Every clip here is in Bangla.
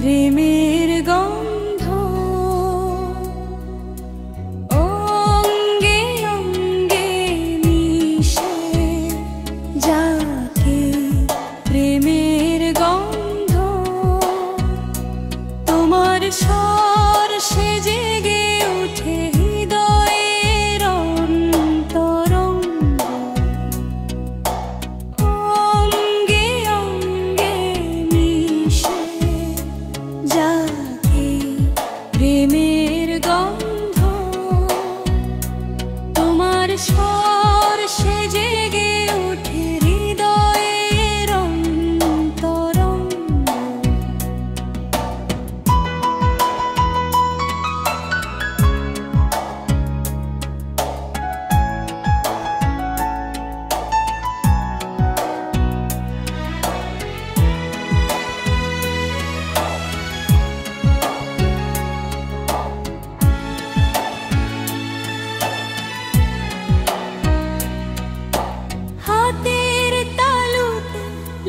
প্রেমের গন্ধ অঙ্গে অঙ্গে মিশে যাকে প্রেমের গন্ধ তোমার স্বর সে জেগে উঠে হৃদয়ের অন্তরঙ্গ অঙ্গে অঙ্গে মিশে যাকে প্রেমের গন্ধ তোমার স্বর সে জেগে উঠে হৃদয়ের অন্তরঙ্গ হাতের তালুতে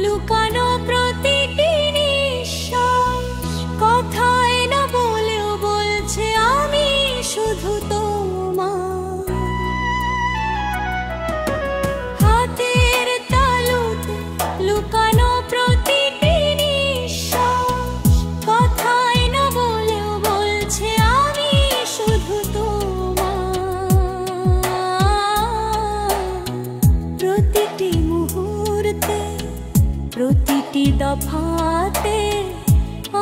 লুকানো প্রতিটি নিঃশ্বাস কথায় না বলেও বলছে আমি শুধু তোমার হাতের তালুতে লুকানো প্রতিটি নিঃশ্বাস কথায় না বলেও বলছে আমি শুধু প্রতিটি মুহূর্তে প্রতিটি দফাতে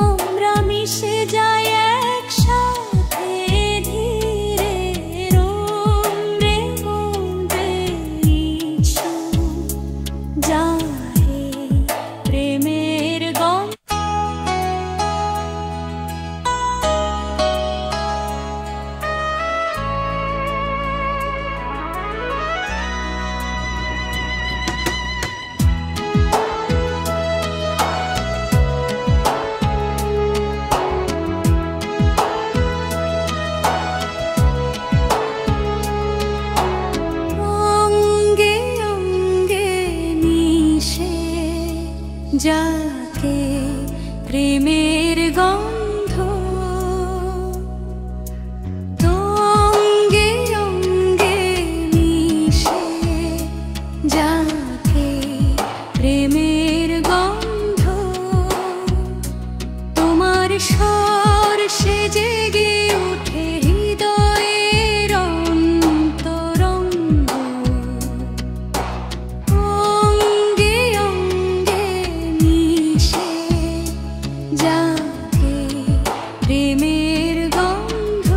আমরা মিশে যাই একসাথে ধীরে রোমরে রোমরে ইচ্ছু যাহে প্রেমের গন্ধ অঙ্গে অঙ্গে মিশে যাকে প্রেমের গন্ধ অঙ্গে অঙ্গে মিশে যাকে প্রেমের গন্ধ তোমার স্বর সে জেগে উঠে হৃদয়ের অন্তরঙ্গ অঙ্গে অঙ্গে মিশে যাকে প্রেমের গন্ধ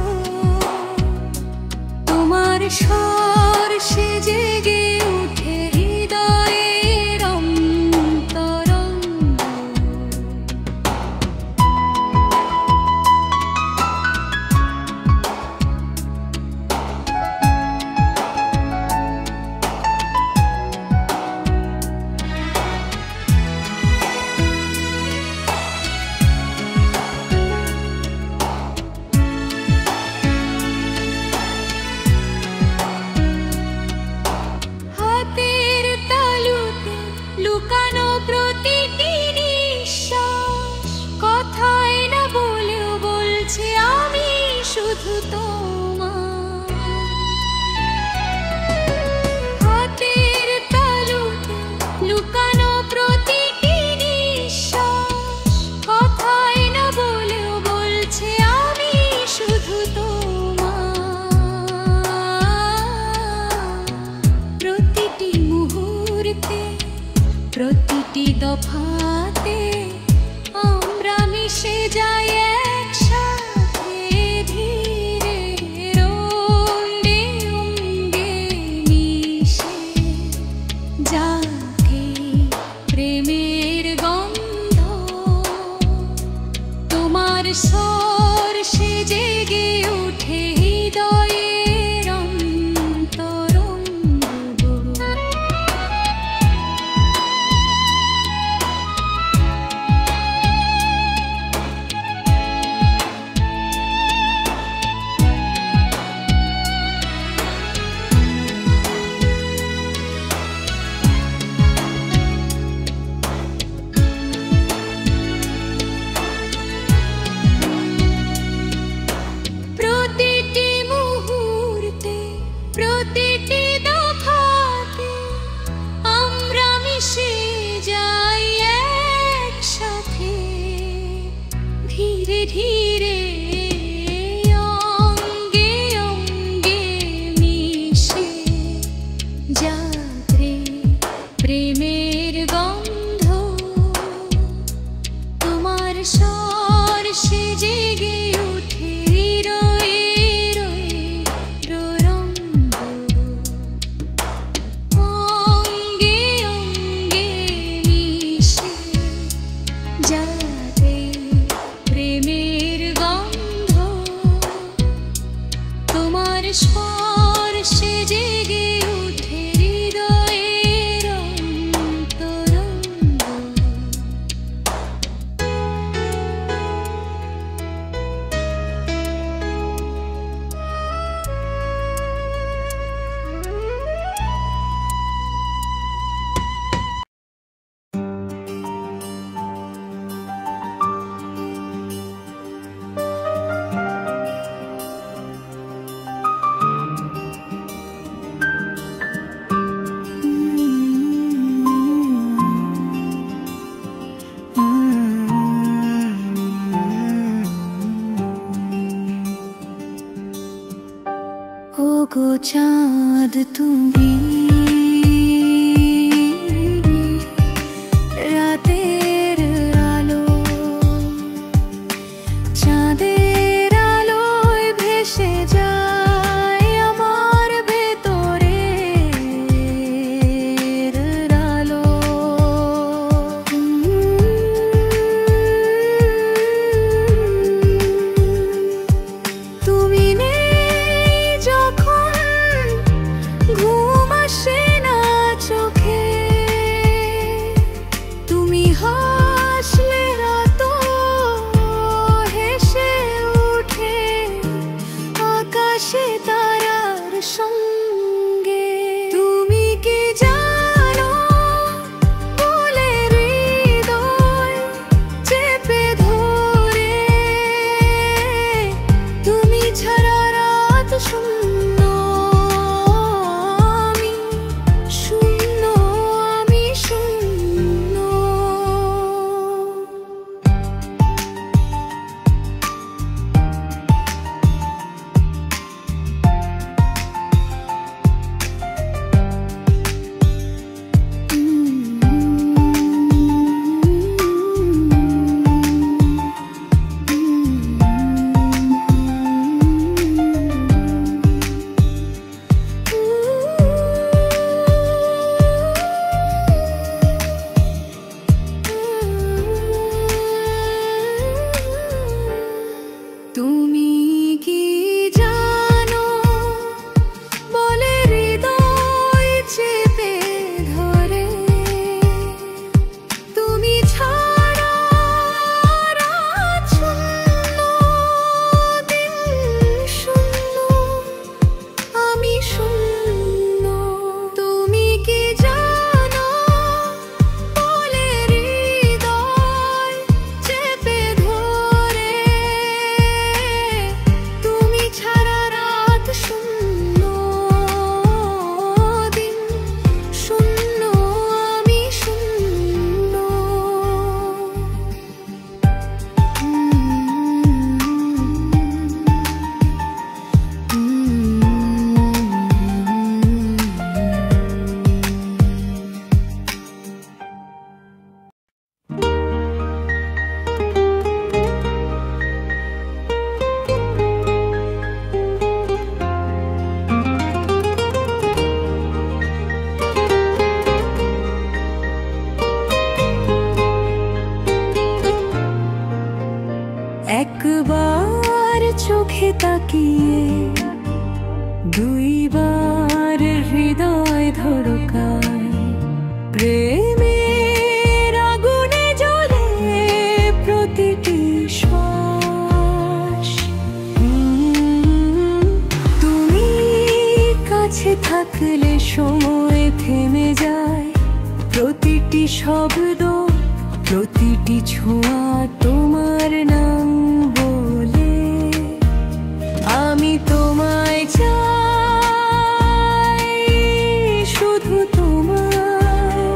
তোমার স্বর সে জেগে উঠে হৃদয়ের অন্তরঙ্গ হাতের তালুতে লুকানো প্রতিটি নিঃশ্বাস কথায় না বলেও বলছে আমি শুধু তোমার হাতের তালুতে লুকানো প্রতিটি নিঃশ্বাস কথায় না বলেও বলছে আমি শুধু তোমার প্রতিটি মুহূর্তে প্রতিটি দফাতে আমরা মিশে যাই একসাথে ধীরে রোমরে রোমরে মিশে যাকে প্রেমের গন্ধ তোমার স্বর সে জেগে উঠে হৃদয়ের অন্তরঙ্গ ধীরে অঙ্গে অঙ্গে মিশে যাত্রে প্রেমের গন্ধ তোমার স্বর সে জেগে উঠে রয়ে রয়ে রোরঙ্গ অঙ্গে অঙ্গে মিশে যাতে প্রেমের গন্ধ তোমার স্পর্শে জেগে উঠে হৃদয়ের অন্তরঙ্গ। ও গো চাঁদ তুমি রাতের আলো, চাঁদের আলোয় ভেসে যায় আমার ভেতরের আলো। তুমি ঘুম আসে না চোখে, তুমি হাসলে রাত হেসে উঠে আকাশে তারার সঙ্গে। তুমি কি জানো বলে হৃদয় চেপে ধরে, তুমি ছাড়া রাত শূন্য, আমি শূন্য। তুমি কি জানো বলে হৃদয় চেপে ধরে, তুমি ছাড়া রাত শূন্য, দিন শূন্য, আমি শূন্য। তুমি কি জানো বলে হৃদয় চেপে ধরে, তুমি ছাড়া রাত শূন্য, দিন শূন্য, আমি শূন্য। একবার চোখে তাকিয়ে দুইবার হৃদয় ধড়কায়, প্রেমের আগুনে জ্বলে প্রতিটি শ্বাস। তুমি কাছে থাকলে সময় থেমে যায়, প্রতিটি শব্দ প্রতিটি ছোঁয়া তোমার নাম বলে। আমি তোমায় চাই, শুধু তোমায়,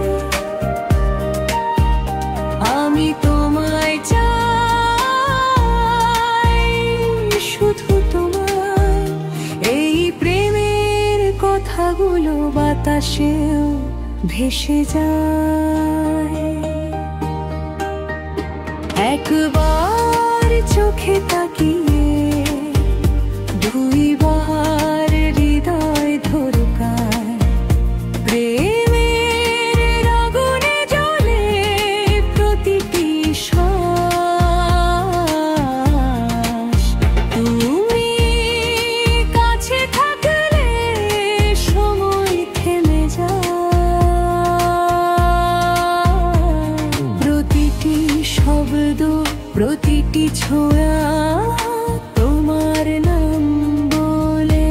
আমি তোমায় চাই। বাতাসেও ভেসে যায়। একবার চোখে তাকিয়ে দুইবার হৃদয় ধরকায়, প্রেমের আগুনে জ্বলে প্রতিটি শ্বাস। তুমি কাছে থাকলে সময় থেমে যায়। প্রতিটি শব্দ, প্রতিটি ছোঁয়া তোমার নাম বলে।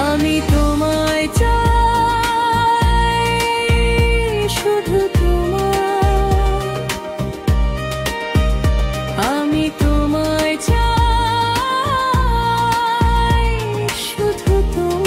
আমি তোমায় চাই, শুধু তোমায়। আমি তোমায় চাই, শুধু তোমায়।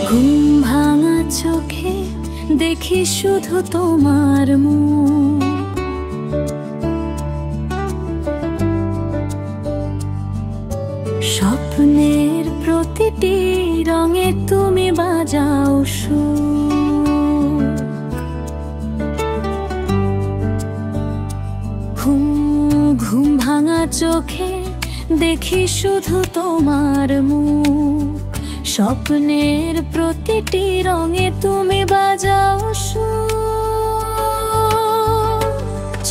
ঘুম ভাঙা চোখে দেখি শুধু তোমার মুখ, স্বপ্নের প্রতিটি রঙে তুমি বাজাও সুর। ঘুম ভাঙা চোখে দেখি শুধু তোমার মুখ, স্বপ্নের প্রতিটি রঙে তুমি বাজাও সুর।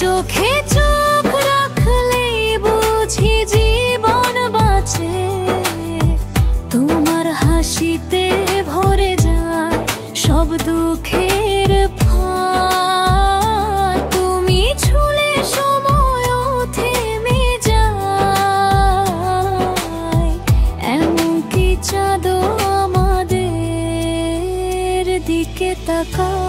চোখে চোখ রাখলেই বুঝি জীবন বাঁচে, তোমার হাসিতে ভরে যায় সব দুঃখের ফাঁক। তুমি ছুঁলে সময়ও থেমে যায়, এমনকি চাঁদও আমাদের দিকে তাকায়,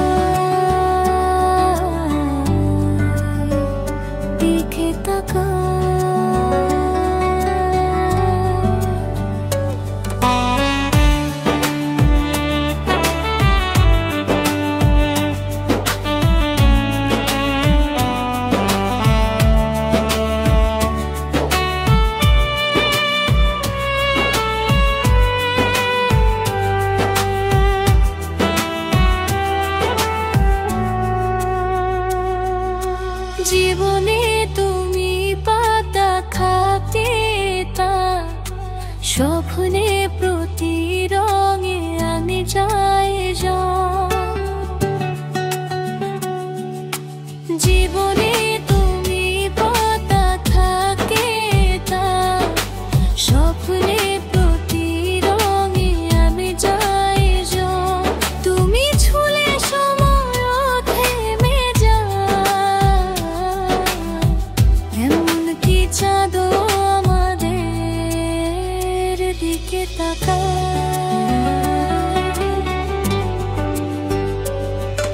দিকে তাকায়। জীবনে তুমি পাতা খাতে তা, স্বপ্নে প্রতি রঙে আনে যায় যায়। জীবনে তুমি পাতা থাকে তা, স্বপ্নে প্রতি রঙে আনে যায় যায়। তুমি ছুঁলে সময়ও থেমে যায়, এমনকি চাঁদও আমাদের দিকে তাকায়।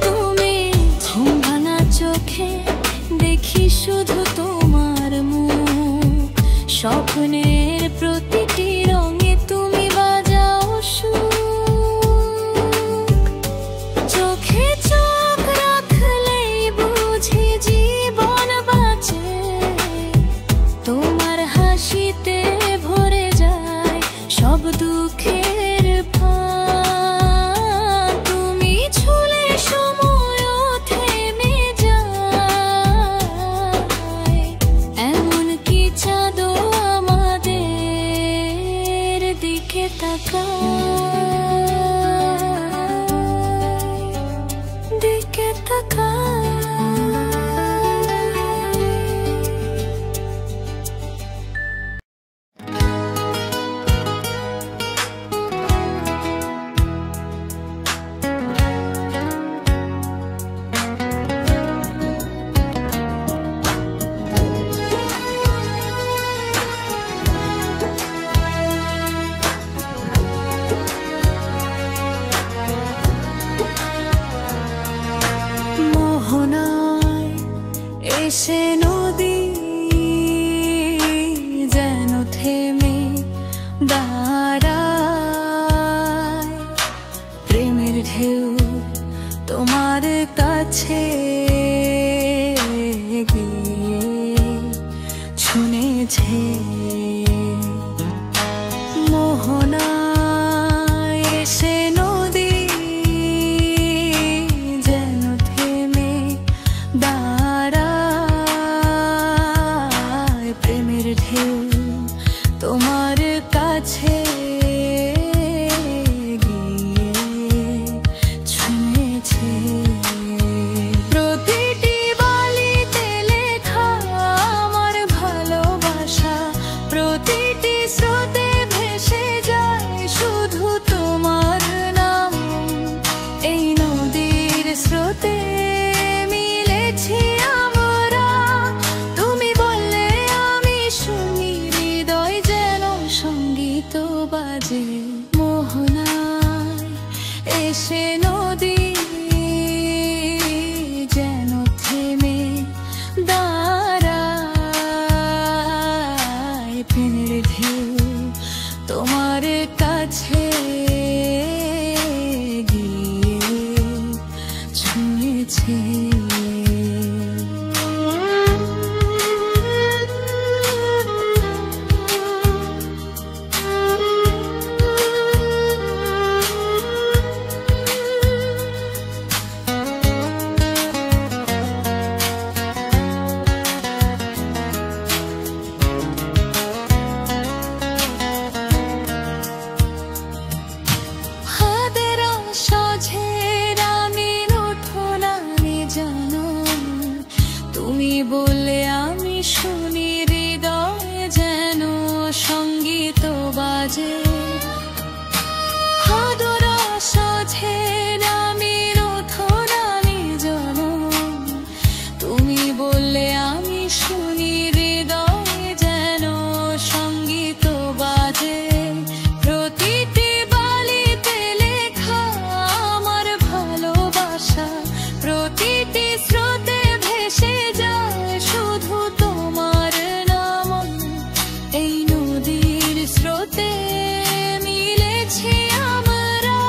তুমি ঘুম ভাঙা চোখে দেখি শুধু তোমার মুখ, স্বপ্নের প্রতিটি রঙে তুমি বাজাও সুর। চোখে চোখ রাখলেই বুঝি জীবন বাঁচে, তোমার হাসিতে ভরে যায় সব দুঃখের ফাঁক। তুমি ছুঁলে সময়ও থেমে যায়, এমনকি চাঁদও আমাদের দিকে তাকায়, দিকে তাকায়। এসে নদী যেন থেমে দাঁড়ায়, প্রেমের ঢেউ তোমার কাছে গিয়ে ছুঁয়েছে। মোহনায় এসে নদী যেন থেমে দাঁড়ায়, প্রেমের ঢেউ তোমার কাছে গিয়ে ছুঁয়েছে। প্রতিটি বালিতে লেখা আমার ভালোবাসা, প্রতিটি স্রোতে ভেসে যায় শুধু তোমার নাম। এই নদীর স্রোতে মিলেছি আমরা, তুমি বললে আমি শুনি, হৃদয় যেন সঙ্গীত বাজে। মোহনায় এসে নদী যেন থেমে দাঁড়ায়, প্রেমের ঢেউ তোমার কাছে গিয়ে ছুঁয়েছে। তুমি বলে আমি শুনি, হৃদয় যেন সঙ্গীত বাজে। হাদরা সাঝে নামের উঠোনানি জনম, তুমি বললে আমি শুনি, হৃদয় যেন সঙ্গীত বাজে। প্রতিটি বালিতে লেখা আমার ভালোবাসা, প্রতিটি স্রোতে ভেসে যায় শুধু তোমার নাম। এই নদীর স্রোতে মিলেছি আমরা,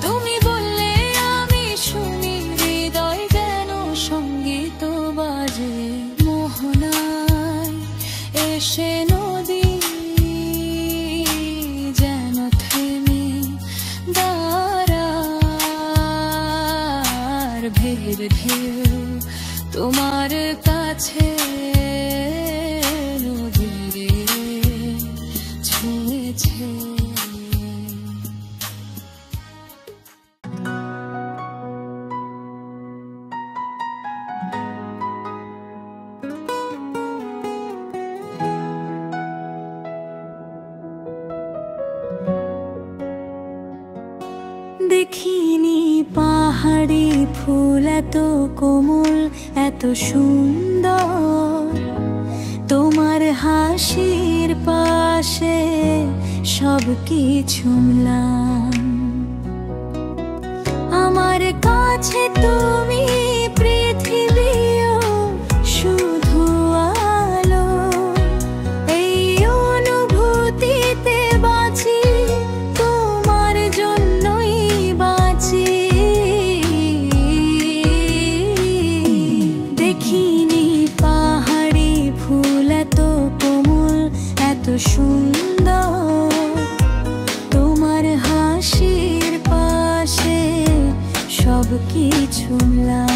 তুমি বললে আমি শুনি, হৃদয় যেন সঙ্গীত বাজে। মোহনায় এসে নদী যেন থেমে দাঁড়ার, ভের ঢেউ তোমার কাছে নদীরে ছুঁয়েছে। দেখিনি পাহাড়ি ফুল এত কোমল, এত সুন্দর। তোমার হাসির পাশে সব কিছু ম্লান। আমার কাছে তুমি পৃথিবীও শুধু আলো, এই অনুভূতিতে বাঁচি, তোমার জন্যই বাঁচি। দেখিনি পাহাড়ি ফুল এত কোমল, এত সুন্দর। তোমার হাসির পাশে সব কিছু ম্লান।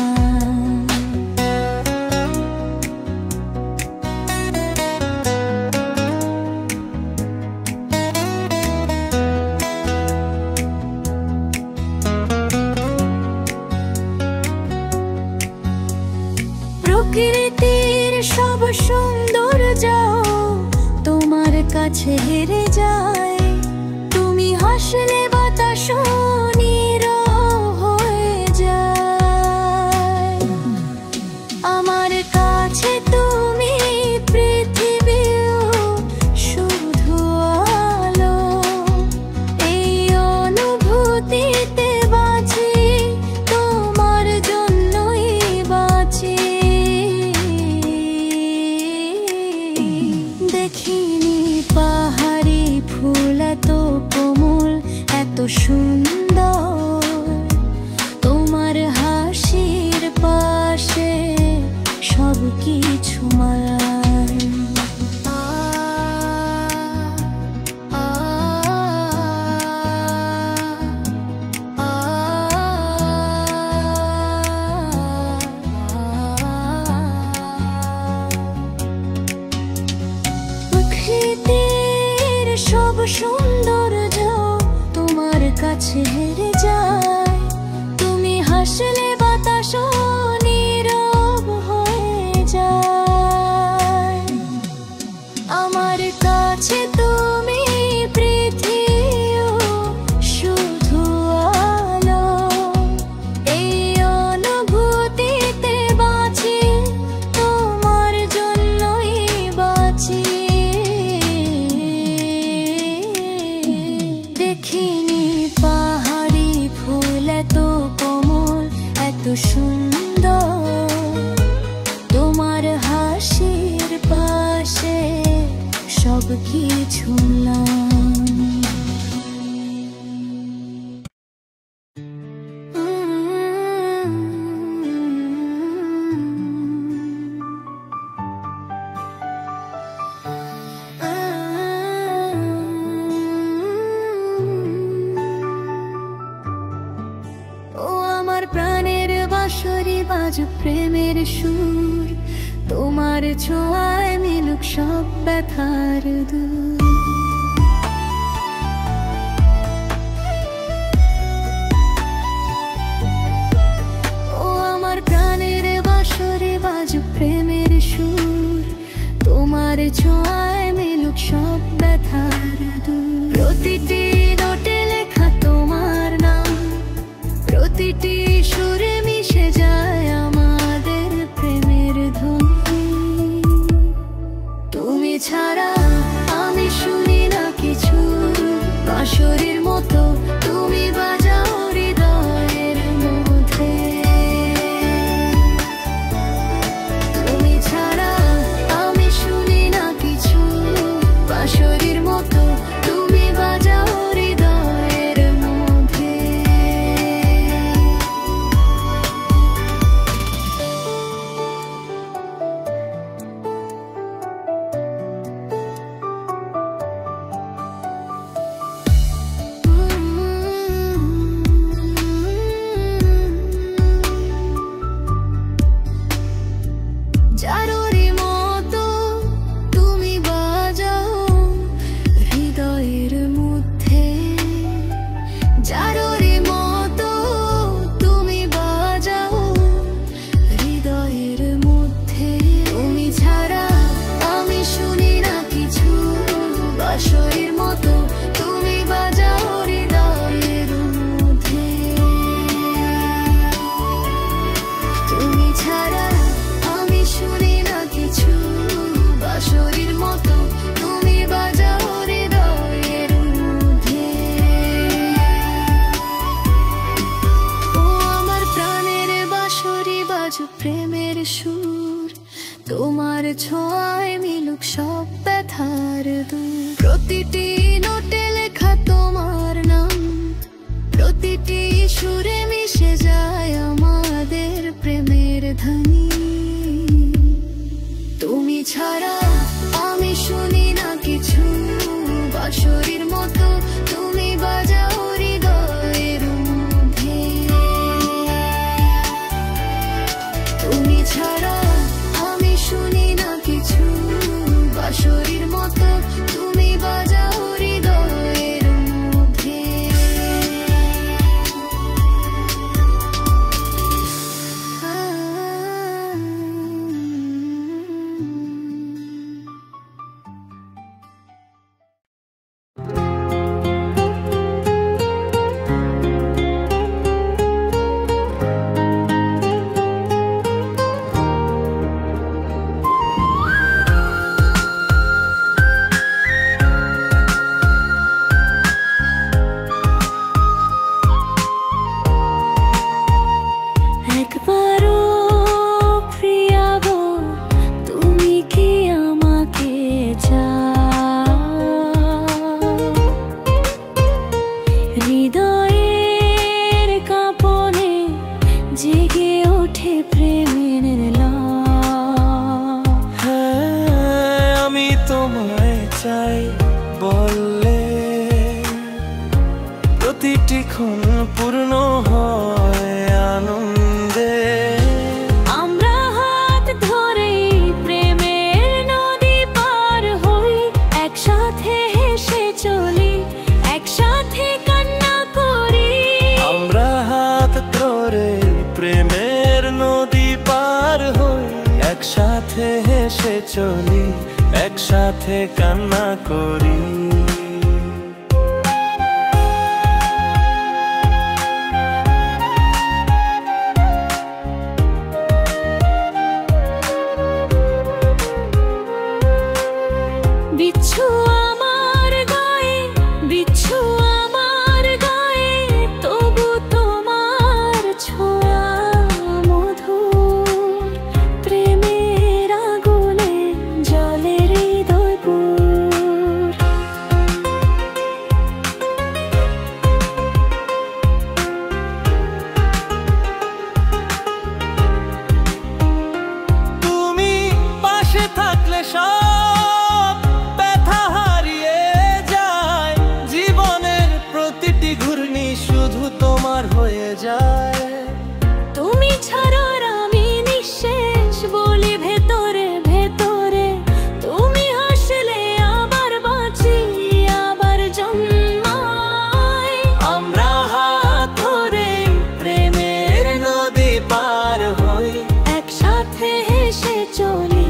প্রকৃতির সব সৌন্দর্য তোমার কাছে হেরে যায়। তুমি হাসলে বাতাস নীরব হয়ে যায়। আমার কাছে তুমি পৃথিবীও শুধু আলো, এই অনুভূতিতে বাঁচি, তোমার জন্যই বাঁচি। সুন্দর তোমার হাসির পাশে সব কিছু মায়ায়। প্রকৃতির সব সৌন্দর্য তোমার কাছে হেরে যায়। তুমি হাসলে বাতাস নীরব হয়ে যায়। আমার কাছে তুমি পৃথিবী শুধু আলো। এই অনুভূতিতে বাঁচি, তোমার জন্যই বাঁচি। দেখিনি পাহাড়ি ফুল এত কোমল, এত সুন্দর তোমার হাসির পাশে সব কিছু প্রাণের বাঁশরি বাজুক প্রেমের সুর। তোমার ছোঁয়ায় মিলুক সব ব্যথার দূর। ও আমার প্রাণের বাঁশরি বাজুক প্রেমের সুর। তোমার ছোঁয়ায় মিলুক সব ব্যথার দূর। প্রতিটি নোটে লেখা তোমার নাম, প্রতিটি সুরে মিশে যায় আমাদের প্রেমের ধ্বনি। তুমি ছাড়া আমি শুনি না কিছু, বাঁশরির মতো তুমি বাজাও হৃদয়ের মধ্যে। তুমি ছাড়া আমি শুনি না কিছু, বাঁশরির মতো তুমি বাজাও হৃদয়ের মধ্যে। জারুরি মতো তুমি বাজাও হৃদয়ের মধ্যে। জারুরি মতো তুমি বাজাও হৃদয়ের মধ্যে। তুমি ছাড়া আমি শুনি না কিছু, বাঁশরির মতো তুমি বাজাও হৃদয়ের মধ্যে। তুমি ছাড়া আমি শুনি না কিছু, বাঁশরির মতো তুমি বাজাও হৃদয়ের মধ্যে। ও আমার প্রাণের বাঁশরি বাজুক প্রেমের সুর। তোমার ছোঁয়ায় মিলুক সব ব্যথার দূর। প্রতিটি নোটে লেখা তোমার নাম, প্রতিটি সুরে মিশে যায় আমাদের প্রেমের ধ্বনি। তুমি ছাড়া আমি শুনি না কিছু, বাঁশরির মতো তুমি বাজাও হৃদয়ের মধ্যে। তুমি ছাড়া আমি শুনি না কিছু, হৃদয়ের কাঁপনে জেগে ওঠে প্রেমের লাল। হ্যাঁ, আমি তোমায় চাই বললে প্রতিটি ক্ষণ পূর্ণ হয় আনন্দে। আমরা হাত ধরে প্রেমের নদী পার হই, একসাথে হেসে চলি, একসাথে কান্না করি। আমরা হাত ধরে প্রেমের নদী পার হই, একসাথে হেসে চলি, একসাথে কান্না করি। বিচ্ছু আমার গায়ে, বিচ্ছু আমার গায়ে, তবু তোমার ছোঁয়া মধুর। প্রেমের আগুনে জ্বলে হৃদয়পুর। তুমি পাশে থাকলে সব ব্যথা হারিয়ে যায়, জীবনের প্রতিটি ঘূর্ণি শুধু তোমার হয়ে যায়। তুমি ছাড়া আমি নিঃশেষ বলি ভেতরে ভেতরে, তুমি হাসলে আবার বাঁচি, আবার জন্মাই। আমরা হাত ধরে প্রেমের নদী পার হই, একসাথে হেসে চলি,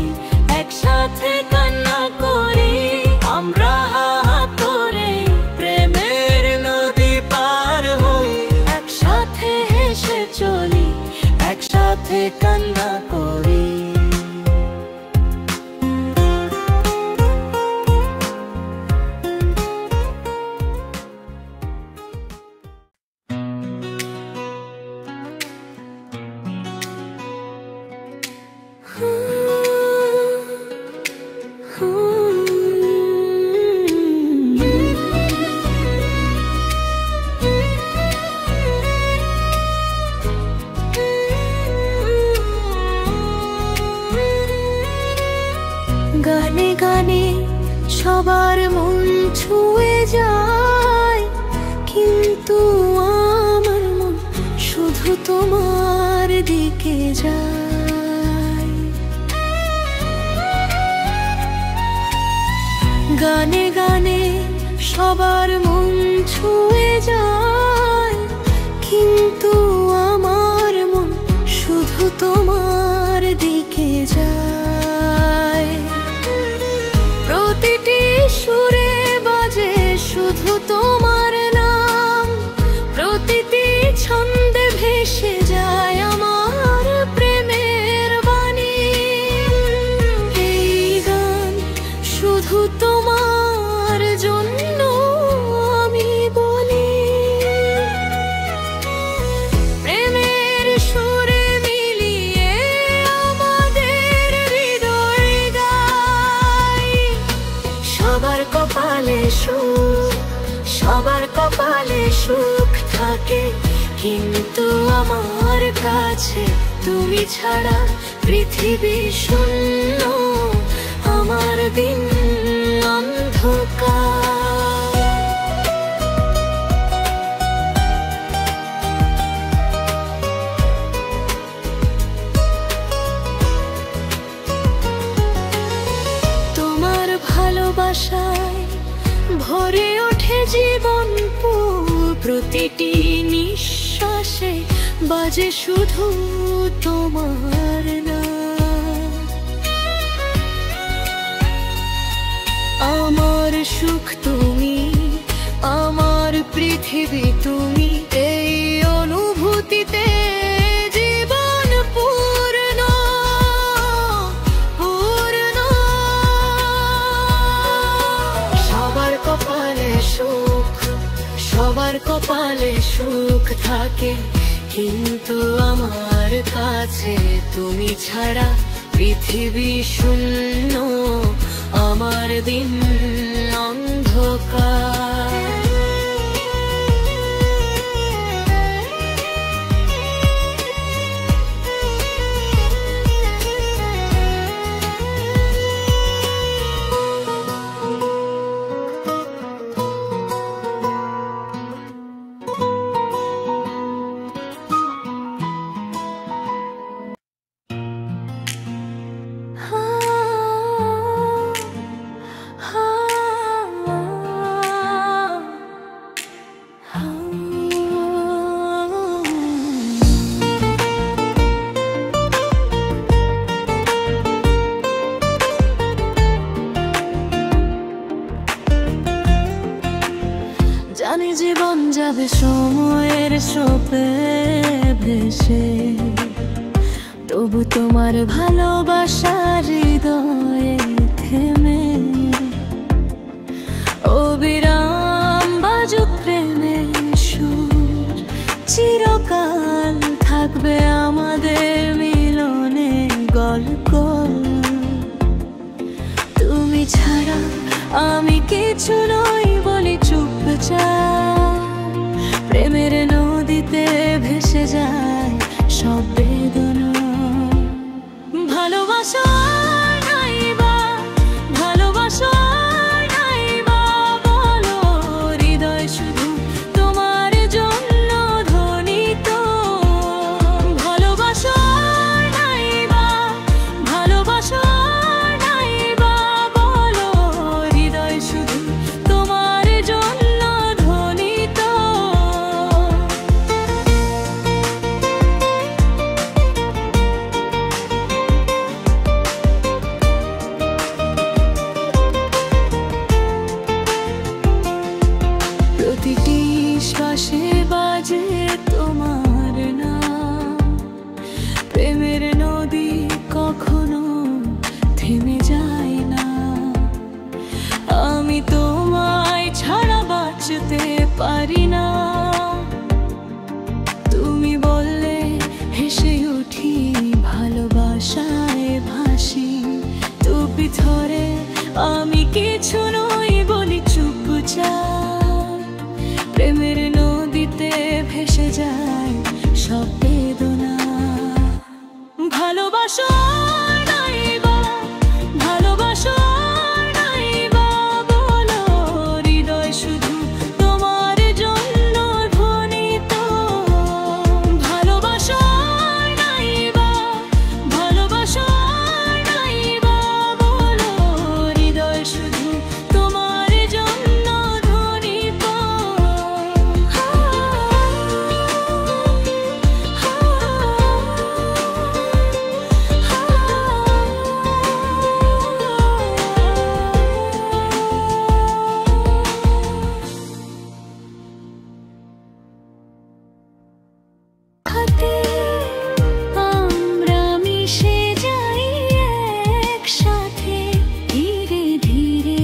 একসাথে কান্না করি। আমরা হাত ধরে প্রেমের নদী পার হই, একসাথে হেসে চলি, একসাথে কান্না করি। গানে গানে সবার মন ছুঁয়ে যায়, কিন্তু আমার মন শুধু তোমার দিকে যায়। গানে গানে সবার মন ছুঁয়ে যায়, কিন্তু আমার মন শুধু তোমার দিকে যায়। প্রতিটি সুরে বাজে শুধু তোমার নাম, প্রতিটি ছন্দে ভেসে যায় আমার প্রেমের বাণী। এই গান শুধু তোমার জন্য আমি বলি, প্রেমের সুরে মিলিয়ে আমাদের হৃদয় গাই। সবার কপালে সুখ, সবার কপালে সুখ থাকে, কিন্তু আমার কাছে তুমি ছাড়া পৃথিবী শূন্য, আমার দিন অন্ধকার। তোমার ভালোবাসায় ভরে ওঠে জীবন, প্রতিটি নিঃশ্বাসে বাজে শুধু তোমার নাম। আমার সুখ তুমি, আমার পৃথিবী তুমি, এই অনুভূতিতে জীবন পূর্ণ পূর্ণ। সবার কপালে সুখ, সবার কপালে সুখ থাকে, কিন্তু আমার কাছে তুমি ছাড়া পৃথিবী শূন্য, আমার দিন অন্ধকার। যাবে সময়ের স্রোতে ভেসে, তবু তোমার ভালোবাসার হৃদয়ে থেমে অবিরাম বাজুক প্রেমের সুর। চিরকাল থাকবে আমাদের মিলনে গল্প। তুমি ছাড়া আমি কিছু নই বলি চুপচাপ, প্রেমের নদীতে ভেসে যায় সব বেদনা। ভালোবাসা নাই বা ভালোবাসা নাই বা বলো, হৃদয় শুধু তোমার জন্য ধ্বনিত। ভালোবাসা নাই বা ভালোবাসা নাই বা বলো, হৃদয় শুধু তোমার জন্য ধ্বনিত। প্রতিটি শ্বাসে বাজে তোমার নাম, প্রেমের নদী কখনো থেমে যায় না। আমি তোমায় ছাড়া বাঁচতে পারি না। তুমি বললে হেসে উঠি, ভালোবাসায় ভাসি। তুমি ধরে আমি কিছু নই বলি চুপচাপ, প্রেমের নদীতে ভেসে যায় সব বেদনা। ভালোবাসা নাই বা ভালোবাসা নাই বা বলো, হৃদয় শুধু তোমার জন্য ধ্বনিত। ভালোবাসা নাই বা ভালোবাসা নাই বা বলো, হৃদয় শুধু তোমার জন্য ধ্বনিত। হাতে আমরা মিশে যাই একসাথে ধীরে ধীরে।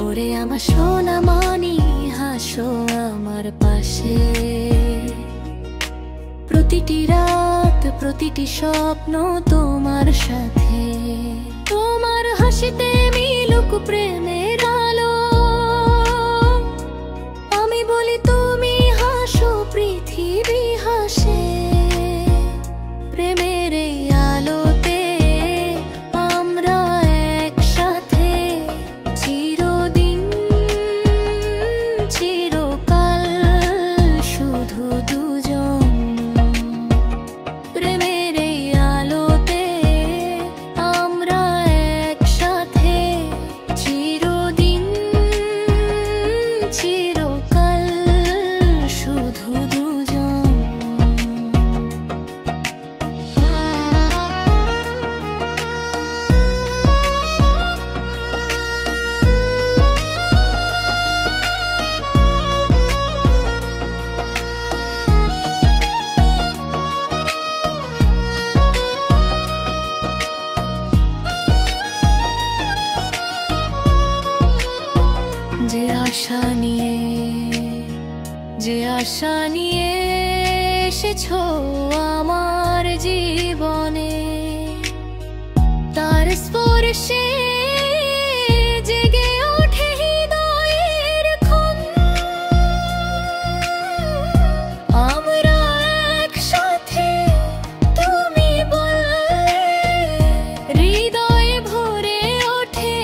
ওরে আমার সোনা মানি, হাসো আমার পাশে। প্রতিটি রাত প্রতিটি স্বপ্ন তোমার সাথে। তোমার হাসিতে মিলুক প্রেমের আলো। আমি বলি তুমি হাসো, পৃথিবী হাসে। প্রেমের এই আলোতে আমরা একসাথে চিরদিন চিরকাল শুধু দুজন। প্রেমের এই আলোতে আমরা একসাথে চিরদিন চিরকাল শুধু দুজন। যে আশা নিয়ে এসেছো আমার জীবনে, তার স্পর্শে জেগে ওঠে হৃদয়ের ক্ষণ। আমরা একসাথে তুমি বললে হৃদয়ে ভরে ওঠে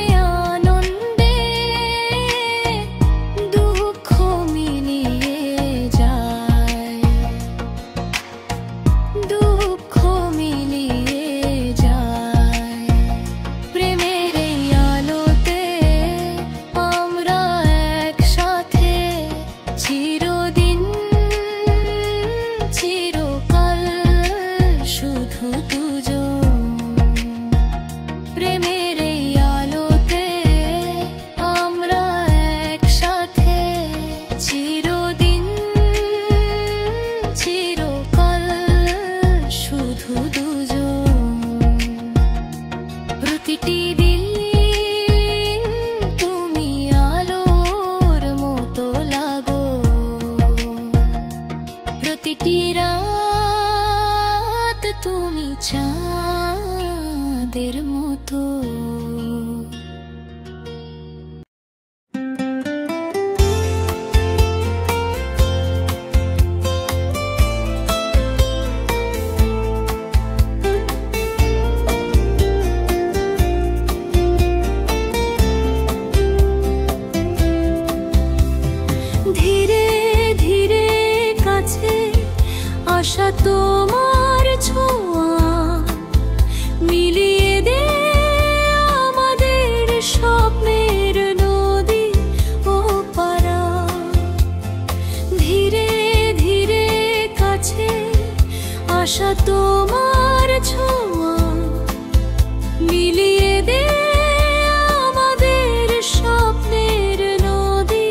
তোমার ছোঁয়া মিলিয়ে দে আমাদের স্বপ্নের নদী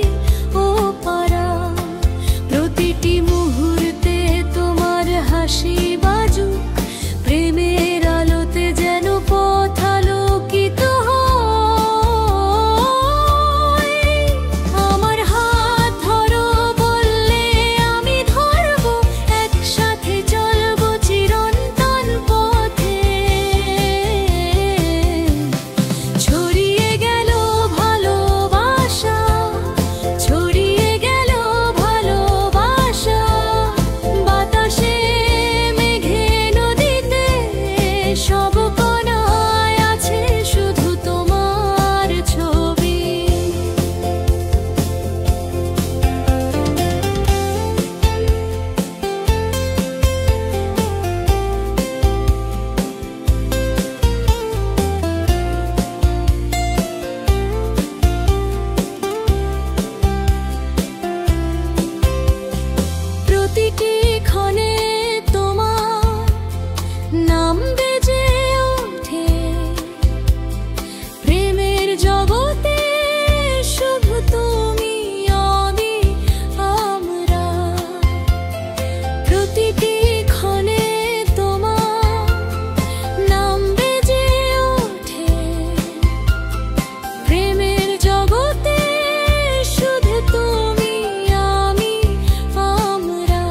ও পারা। প্রতিটি মুহূর্তে তোমার হাসি বাজুক, প্রেমের আলোতে যেন পথ আলোকিত হয়। আমার হাত ধরো বললে আমি ধরবো, একসাথে চলবো চিরন্তন পথে। ছড়িয়ে গেল ভালোবাসা, ছড়িয়ে গেল ভালোবাসা, বাতাসে মেঘে নদীতে সব কোণায় আছে শুধু তোমার ছবি। প্রতিটি ক্ষণে তোমার নাম বেজে ওঠে, প্রেমের জগতে শুধু তুমি আমি আমরা। প্রতিটি ক্ষণে তোমার নাম বেজে ওঠে, প্রেমের জগতে শুধু তুমি আমি আমরা।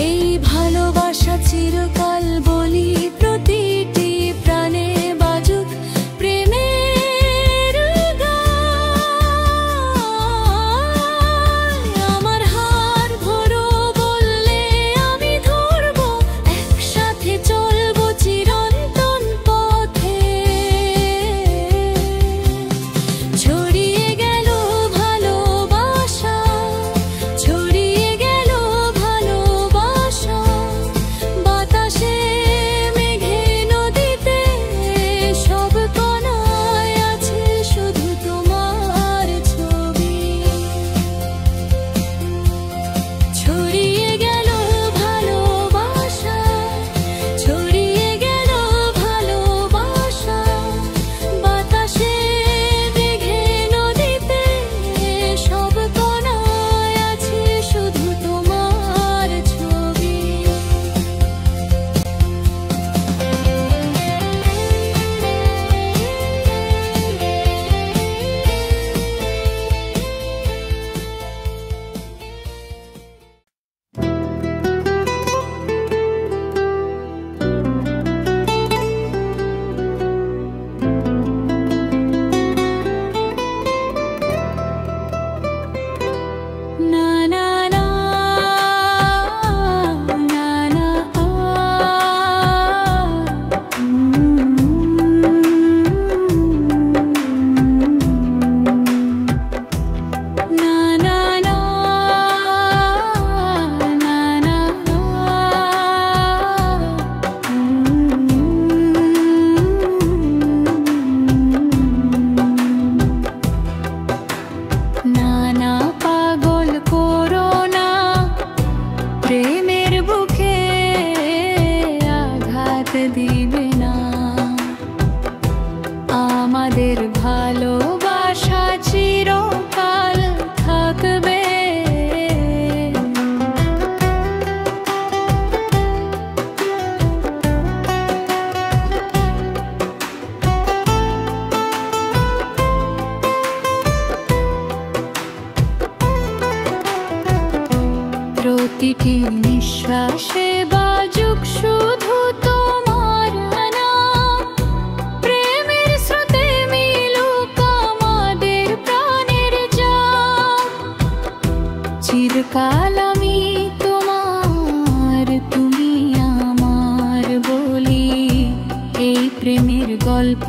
এই ভালোবাসা চিরকাল বলি, প্রতিটি প্রাণে বাজুক প্রেমের গান। আমার হাত ধরো বললে আমি ধরবো, একসাথে চলবো চিরন্তন পথে। ছড়িয়ে গেল ভালোবাসা, ছড়িয়ে গেল ভালোবাসা, বাতাসে মেঘে নদীতে সব কোণায় আছে শুধু তোমার ছবি। ছড়িয়ে গেল ভালোবাসা, ছড়িয়ে গেল ভালোবাসা, বাতাসে মেঘে নদীতে সব কোণায় আছে শুধু তোমার ছবি। না না না না না না না না না না পাগল করো না, প্রেমের বুকে আঘাত দিবে না। আমাদের ভালোবাসা চিরকাল থাকবে। প্রতিটি নিঃশ্বাসে বাজুক শুধু তোমার নাম, প্রেমের স্রোতে মিলুক আমাদের প্রাণের জাম। চিরকাল আমি তোমার, তুমি আমার বলি, এই প্রেমের গল্প